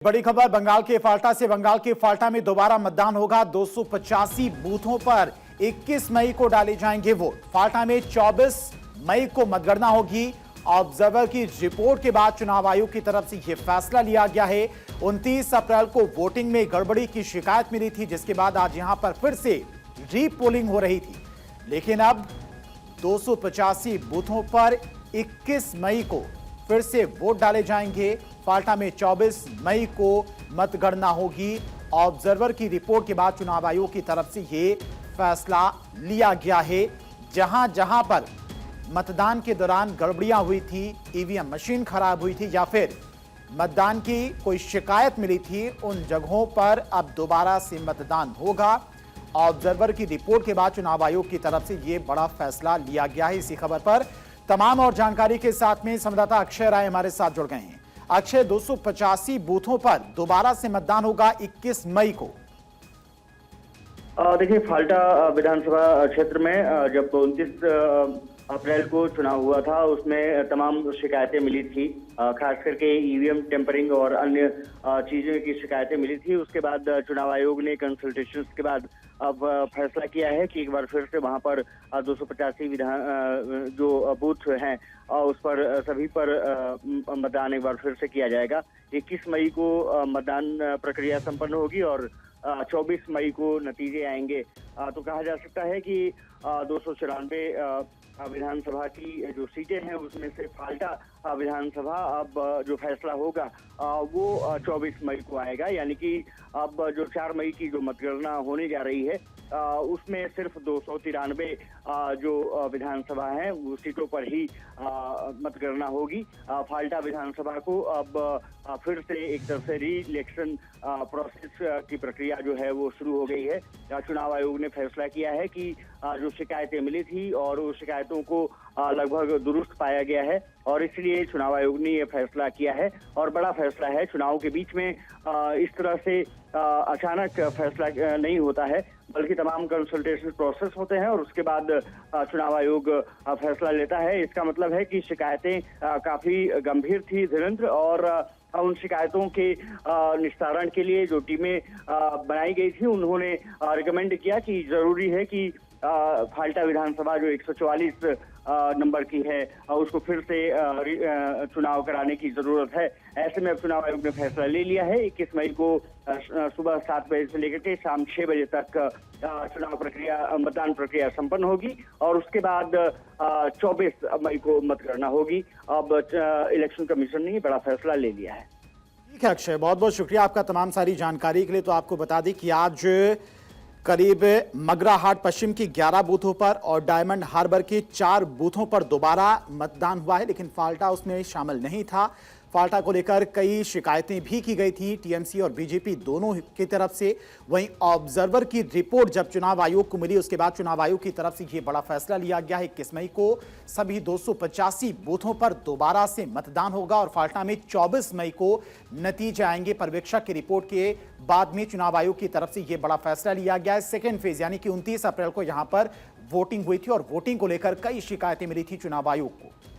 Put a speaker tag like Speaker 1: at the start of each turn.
Speaker 1: बड़ी खबर बंगाल के फाल्टा से। बंगाल के फाल्टा में दोबारा मतदान होगा। 285 बूथों पर 21 मई को डाले जाएंगे वोट। फाल्टा में 24 मई को मतगणना होगी। ऑब्जर्वर की रिपोर्ट के बाद चुनाव आयोग की तरफ से यह फैसला लिया गया है। 29 अप्रैल को वोटिंग में गड़बड़ी की शिकायत मिली थी, जिसके बाद आज यहां पर फिर से रीपोलिंग हो रही थी। लेकिन अब 285 बूथों पर 21 मई को फिर से वोट डाले जाएंगे। फाल्टा में 24 मई को मतगणना होगी। ऑब्जर्वर की रिपोर्ट के बाद चुनाव आयोग की तरफ से यह फैसला लिया गया है। जहां जहां पर मतदान के दौरान गड़बड़ियां हुई थी, ईवीएम मशीन खराब हुई थी या फिर मतदान की कोई शिकायत मिली थी, उन जगहों पर अब दोबारा से मतदान होगा। ऑब्जर्वर की रिपोर्ट के बाद चुनाव आयोग की तरफ से यह बड़ा फैसला लिया गया है। इसी खबर पर तमाम और जानकारी के साथ में संवाददाता अक्षय राय हमारे साथ जुड़ गए हैं। अक्षय, 285 बूथों पर दोबारा से मतदान होगा 21 मई को।
Speaker 2: देखिए, फाल्टा विधानसभा क्षेत्र में जब 29 अप्रैल को चुनाव हुआ था, उसमें तमाम शिकायतें मिली थी, खास करके ईवीएम टेम्परिंग और अन्य चीजों की शिकायतें मिली थी। उसके बाद चुनाव आयोग ने कंसल्टेशन के बाद अब फैसला किया है कि एक बार फिर से वहां पर 285 जो बूथ हैं उस पर सभी पर मतदान एक बार फिर से किया जाएगा। 21 मई को मतदान प्रक्रिया संपन्न होगी और 24 मई को नतीजे आएंगे। तो कहा जा सकता है कि 294 विधानसभा की जो सीटें हैं उसमें से फाल्टा विधानसभा अब जो फैसला होगा वो 24 मई को आएगा। यानी कि अब जो 4 मई की जो मतगणना होने जा रही है उसमें सिर्फ 293 जो विधानसभा है वो सीटों पर ही मतगणना होगी। फाल्टा विधानसभा को अब फिर से एक तरफ से री इलेक्शन प्रोसेस की प्रक्रिया जो है वो शुरू हो गई है। चुनाव आयोग ने फैसला किया है कि जो शिकायतें मिली थी और उस शिकायतों को लगभग दुरुस्त पाया गया है और इसलिए चुनाव आयोग ने यह फैसला किया है। और बड़ा फैसला है। चुनाव के बीच में इस तरह से अचानक फैसला नहीं होता है, बल्कि तमाम कंसल्टेशन प्रोसेस होते हैं और उसके बाद चुनाव आयोग फैसला लेता है। इसका मतलब है कि शिकायतें काफी गंभीर थी धीरेन्द्र, और उन शिकायतों के निस्तारण के लिए जो टीमें बनाई गई थी उन्होंने रिकमेंड किया कि जरूरी है कि फाल्टा विधानसभा जो 144 नंबर की है उसको फिर से चुनाव कराने की जरूरत है। ऐसे में अब चुनाव आयोग ने फैसला ले लिया है। 21 मई को सुबह 7 बजे से लेकर के शाम 6 बजे तक मतदान प्रक्रिया संपन्न होगी और उसके बाद 24 मई को मतगणना होगी। अब इलेक्शन कमीशन ने बड़ा फैसला ले लिया है।
Speaker 1: ठीक है अक्षय, बहुत बहुत शुक्रिया आपका तमाम सारी जानकारी के लिए। तो आपको बता दें कि आज करीब मगराहाट पश्चिम की 11 बूथों पर और डायमंड हार्बर के 4 बूथों पर दोबारा मतदान हुआ है, लेकिन फाल्टा उसमें शामिल नहीं था। फाल्टा को लेकर कई शिकायतें भी की गई थी टीएमसी और बीजेपी दोनों की तरफ से। वहीं ऑब्जर्वर की रिपोर्ट जब चुनाव आयोग को मिली, उसके बाद चुनाव आयोग की तरफ से यह बड़ा फैसला लिया गया है। 21 मई को सभी 285 बूथों पर दोबारा से मतदान होगा और फाल्टा में 24 मई को नतीजे आएंगे। पर्यवेक्षक की रिपोर्ट के बाद में चुनाव आयोग की तरफ से यह बड़ा फैसला लिया गया है। सेकेंड फेज यानी कि 29 अप्रैल को यहां पर वोटिंग हुई थी और वोटिंग को लेकर कई शिकायतें मिली थी चुनाव आयोग को।